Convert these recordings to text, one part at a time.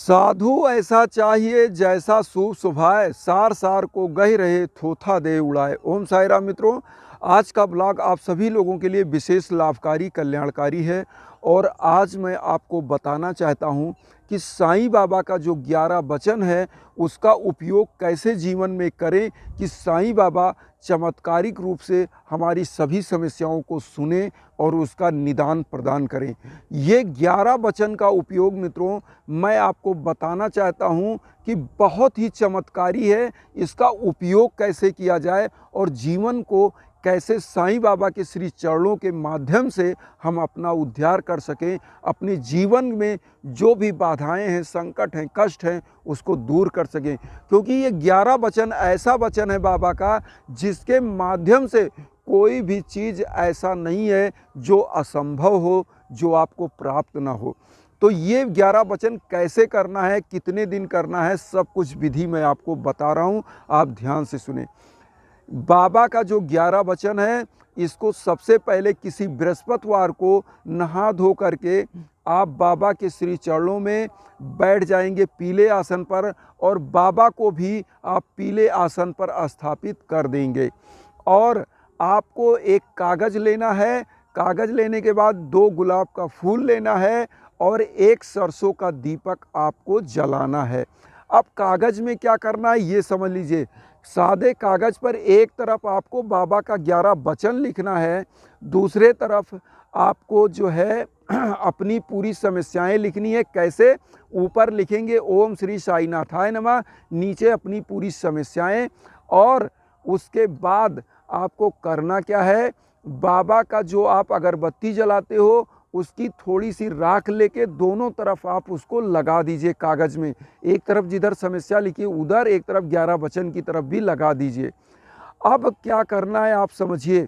साधु ऐसा चाहिए जैसा सूप सुभाए, सार सार को गह रहे थोथा दे उड़ाए। ओम साई राम मित्रों, आज का ब्लॉग आप सभी लोगों के लिए विशेष लाभकारी कल्याणकारी है। और आज मैं आपको बताना चाहता हूँ कि साईं बाबा का जो 11 वचन है उसका उपयोग कैसे जीवन में करें कि साईं बाबा चमत्कारिक रूप से हमारी सभी समस्याओं को सुने और उसका निदान प्रदान करें। ये 11 वचन का उपयोग मित्रों मैं आपको बताना चाहता हूँ कि बहुत ही चमत्कारी है। इसका उपयोग कैसे किया जाए और जीवन को कैसे साईं बाबा के श्री चरणों के माध्यम से हम अपना उद्धार कर सकें, अपने जीवन में जो भी बाधाएं हैं, संकट हैं, कष्ट हैं, उसको दूर कर सकें। क्योंकि ये 11 वचन ऐसा वचन है बाबा का जिसके माध्यम से कोई भी चीज़ ऐसा नहीं है जो असंभव हो, जो आपको प्राप्त ना हो। तो ये 11 वचन कैसे करना है, कितने दिन करना है, सब कुछ विधि मैं आपको बता रहा हूँ, आप ध्यान से सुने। बाबा का जो 11 वचन है इसको सबसे पहले किसी बृहस्पतिवार को नहा धो करके आप बाबा के श्री चरणों में बैठ जाएंगे पीले आसन पर, और बाबा को भी आप पीले आसन पर स्थापित कर देंगे। और आपको एक कागज़ लेना है, कागज़ लेने के बाद 2 गुलाब का फूल लेना है और 1 सरसों का दीपक आपको जलाना है। अब कागज़ में क्या करना है ये समझ लीजिए। सादे कागज़ पर एक तरफ आपको बाबा का 11 वचन लिखना है, दूसरे तरफ आपको जो है अपनी पूरी समस्याएं लिखनी है। कैसे? ऊपर लिखेंगे ओम श्री साईनाथाय नमः, नीचे अपनी पूरी समस्याएं। और उसके बाद आपको करना क्या है, बाबा का जो आप अगरबत्ती जलाते हो उसकी थोड़ी सी राख लेके दोनों तरफ आप उसको लगा दीजिए कागज़ में। एक तरफ जिधर समस्या लिखी उधर, एक तरफ 11 वचन की तरफ भी लगा दीजिए। अब क्या करना है आप समझिए।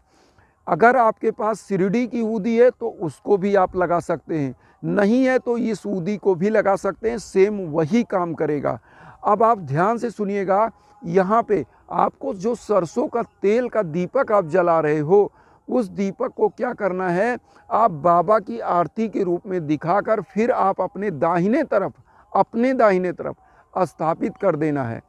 अगर आपके पास शिरडी की ऊदी है तो उसको भी आप लगा सकते हैं, नहीं है तो इस ऊदी को भी लगा सकते हैं, सेम वही काम करेगा। अब आप ध्यान से सुनिएगा, यहाँ पे आपको जो सरसों का तेल का दीपक आप जला रहे हो उस दीपक को क्या करना है, आप बाबा की आरती के रूप में दिखाकर फिर आप अपने दाहिने तरफ स्थापित कर देना है।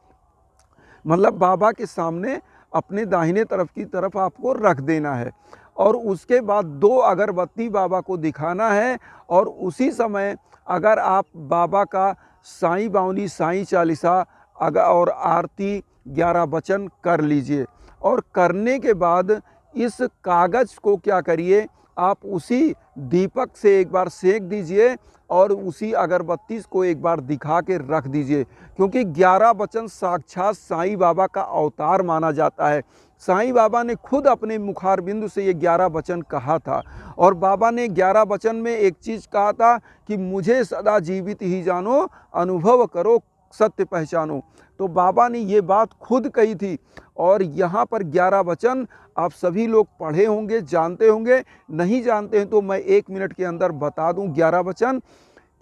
मतलब बाबा के सामने अपने दाहिने तरफ की तरफ आपको रख देना है। और उसके बाद 2 अगरबत्ती बाबा को दिखाना है। और उसी समय अगर आप बाबा का साईं बावली, साईं चालीसा और आरती 11 वचन कर लीजिए। और करने के बाद इस कागज़ को क्या करिए, आप उसी दीपक से एक बार सेक दीजिए और उसी अगरबत्ती को एक बार दिखा के रख दीजिए। क्योंकि 11 वचन साक्षात साईं बाबा का अवतार माना जाता है। साईं बाबा ने खुद अपने मुखारबिंदु से ये 11 वचन कहा था। और बाबा ने 11 वचन में एक चीज़ कहा था कि मुझे सदा जीवित ही जानो, अनुभव करो, सत्य पहचानो। तो बाबा ने ये बात खुद कही थी। और यहाँ पर 11 वचन आप सभी लोग पढ़े होंगे, जानते होंगे। नहीं जानते हैं तो मैं 1 मिनट के अंदर बता दूं 11 वचन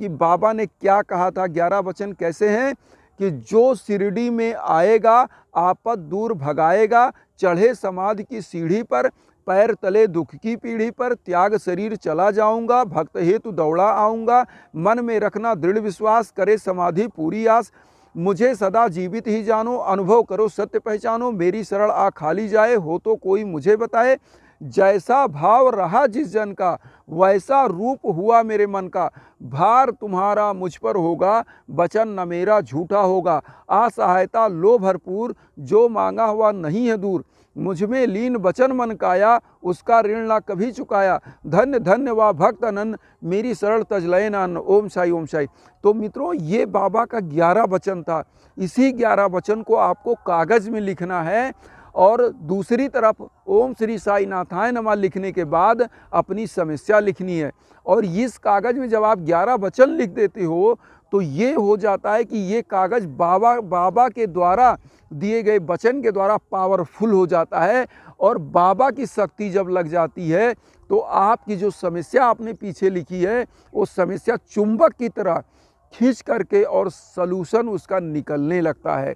कि बाबा ने क्या कहा था। 11 वचन कैसे हैं कि जो शिरडी में आएगा आपद दूर भगाएगा, चढ़े समाधि की सीढ़ी पर, पैर तले दुख की पीढ़ी पर, त्याग शरीर चला जाऊंगा, भक्त हेतु दौड़ा आऊँगा, मन में रखना दृढ़ विश्वास, करे समाधि पूरी आस, मुझे सदा जीवित ही जानो, अनुभव करो सत्य पहचानो, मेरी शरण आ खाली जाए, हो तो कोई मुझे बताए, जैसा भाव रहा जिस जन का वैसा रूप हुआ मेरे मन का, भार तुम्हारा मुझ पर होगा, वचन न मेरा झूठा होगा, असहायता लो भरपूर, जो मांगा हुआ नहीं है दूर, मुझ में लीन वचन मन काया, उसका ऋण ना कभी चुकाया, धन्य धन्य वा भक्त अनन, मेरी सरल तजलय नान। ओम साई ओम साई। तो मित्रों ये बाबा का 11 वचन था। इसी 11 वचन को आपको कागज़ में लिखना है और दूसरी तरफ ओम श्री साईनाथाय नमः लिखने के बाद अपनी समस्या लिखनी है। और इस कागज़ में जब आप 11 वचन लिख देते हो तो ये हो जाता है कि ये कागज़ बाबा के द्वारा दिए गए वचन के द्वारा पावरफुल हो जाता है। और बाबा की शक्ति जब लग जाती है तो आपकी जो समस्या आपने पीछे लिखी है वो समस्या चुंबक की तरह खींच करके और सलूशन उसका निकलने लगता है।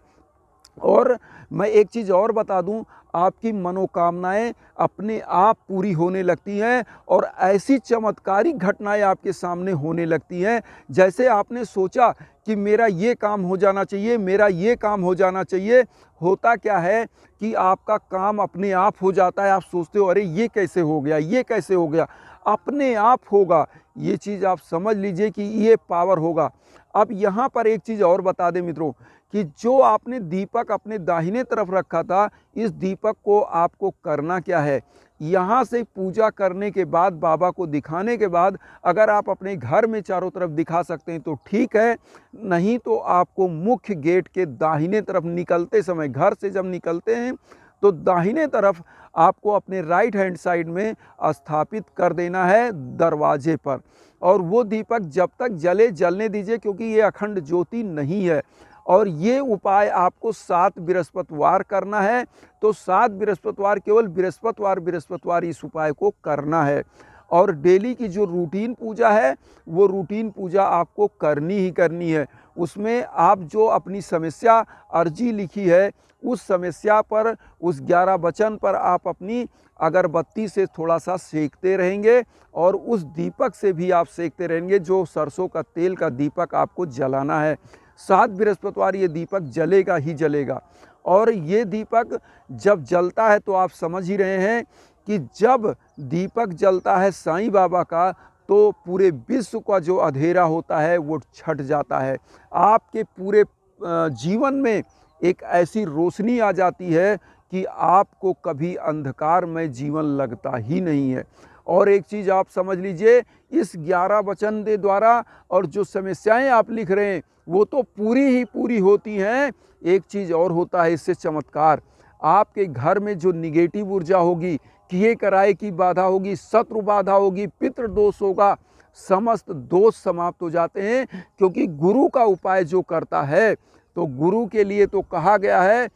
और मैं एक चीज़ और बता दूं, आपकी मनोकामनाएं अपने आप पूरी होने लगती हैं और ऐसी चमत्कारिक घटनाएं आपके सामने होने लगती हैं। जैसे आपने सोचा कि मेरा ये काम हो जाना चाहिए, मेरा ये काम हो जाना चाहिए, होता क्या है कि आपका काम अपने आप हो जाता है। आप सोचते हो अरे ये कैसे हो गया, ये कैसे हो गया, अपने आप होगा। ये चीज़ आप समझ लीजिए कि ये पावर होगा। अब यहाँ पर एक चीज़ और बता दें मित्रों, कि जो आपने दीपक अपने दाहिने तरफ रखा था, इस दीपक को आपको करना क्या है, यहाँ से पूजा करने के बाद, बाबा को दिखाने के बाद, अगर आप अपने घर में चारों तरफ दिखा सकते हैं तो ठीक है, नहीं तो आपको मुख्य गेट के दाहिने तरफ निकलते समय, घर से जब निकलते हैं तो दाहिने तरफ आपको अपने राइट हैंड साइड में स्थापित कर देना है दरवाजे पर। और वो दीपक जब तक जले जलने दीजिए, क्योंकि ये अखंड ज्योति नहीं है। और ये उपाय आपको 7 बृहस्पतिवार करना है। तो 7 बृहस्पतिवार, केवल बृहस्पतिवार इस उपाय को करना है। और डेली की जो रूटीन पूजा है, वो रूटीन पूजा आपको करनी ही करनी है। उसमें आप जो अपनी समस्या अर्जी लिखी है, उस समस्या पर, उस 11 वचन पर आप अपनी अगरबत्ती से थोड़ा सा सेकते रहेंगे और उस दीपक से भी आप सेकते रहेंगे, जो सरसों का तेल का दीपक आपको जलाना है। 7 बृहस्पतिवार ये दीपक जलेगा ही जलेगा। और ये दीपक जब जलता है तो आप समझ ही रहे हैं कि जब दीपक जलता है साईं बाबा का, तो पूरे विश्व का जो अंधेरा होता है वो छट जाता है। आपके पूरे जीवन में एक ऐसी रोशनी आ जाती है कि आपको कभी अंधकार में जीवन लगता ही नहीं है। और एक चीज़ आप समझ लीजिए, इस 11 वचन के द्वारा और जो समस्याएं आप लिख रहे हैं वो तो पूरी ही पूरी होती हैं। एक चीज़ और होता है इससे चमत्कार, आपके घर में जो निगेटिव ऊर्जा होगी, किए कराए की बाधा होगी, शत्रु बाधा होगी, पितृ दोष होगा, समस्त दोष समाप्त हो जाते हैं। क्योंकि गुरु का उपाय जो करता है, तो गुरु के लिए तो कहा गया है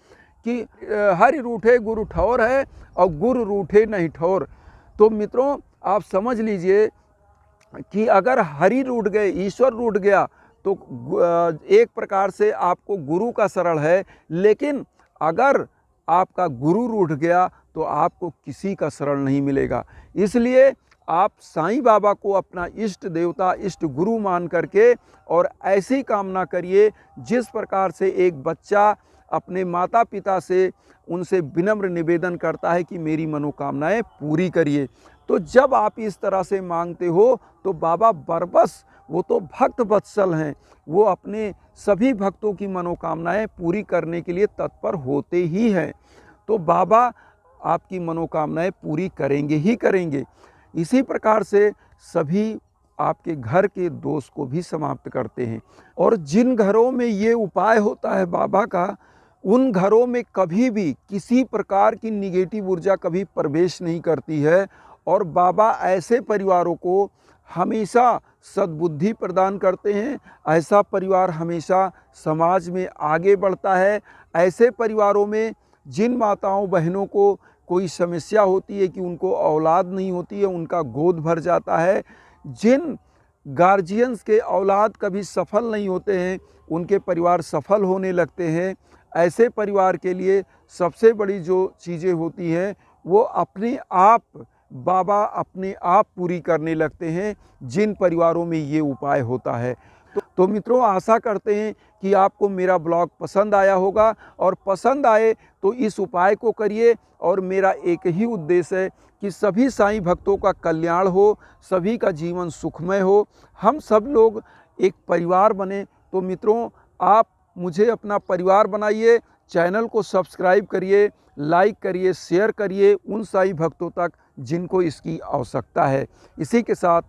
कि हरि रूठे गुरु ठौर है और गुरु रूठे नहीं ठौर। तो मित्रों आप समझ लीजिए कि अगर हरि रूठ गए, ईश्वर रूठ गया, तो एक प्रकार से आपको गुरु का शरण है। लेकिन अगर आपका गुरु रूठ गया तो आपको किसी का शरण नहीं मिलेगा। इसलिए आप साईं बाबा को अपना इष्ट देवता, इष्ट गुरु मान करके और ऐसी कामना करिए जिस प्रकार से एक बच्चा अपने माता पिता से, उनसे विनम्र निवेदन करता है कि मेरी मनोकामनाएं पूरी करिए। तो जब आप इस तरह से मांगते हो तो बाबा बरबस, वो तो भक्त वत्सल हैं, वो अपने सभी भक्तों की मनोकामनाएं पूरी करने के लिए तत्पर होते ही हैं। तो बाबा आपकी मनोकामनाएं पूरी करेंगे ही करेंगे। इसी प्रकार से सभी आपके घर के दोष को भी समाप्त करते हैं। और जिन घरों में ये उपाय होता है बाबा का, उन घरों में कभी भी किसी प्रकार की निगेटिव ऊर्जा कभी प्रवेश नहीं करती है। और बाबा ऐसे परिवारों को हमेशा सद्बुद्धि प्रदान करते हैं। ऐसा परिवार हमेशा समाज में आगे बढ़ता है। ऐसे परिवारों में जिन माताओं बहनों को कोई समस्या होती है कि उनको औलाद नहीं होती है, उनका गोद भर जाता है। जिन गार्जियंस के औलाद कभी सफल नहीं होते हैं, उनके परिवार सफल होने लगते हैं। ऐसे परिवार के लिए सबसे बड़ी जो चीज़ें होती हैं वो अपने आप, बाबा अपने आप पूरी करने लगते हैं, जिन परिवारों में ये उपाय होता है। तो मित्रों आशा करते हैं कि आपको मेरा ब्लॉग पसंद आया होगा, और पसंद आए तो इस उपाय को करिए। और मेरा एक ही उद्देश्य है कि सभी साईं भक्तों का कल्याण हो, सभी का जीवन सुखमय हो, हम सब लोग एक परिवार बने। तो मित्रों आप मुझे अपना परिवार बनाइए, चैनल को सब्सक्राइब करिए, लाइक करिए, शेयर करिए उन साईं भक्तों तक जिनको इसकी आवश्यकता है। इसी के साथ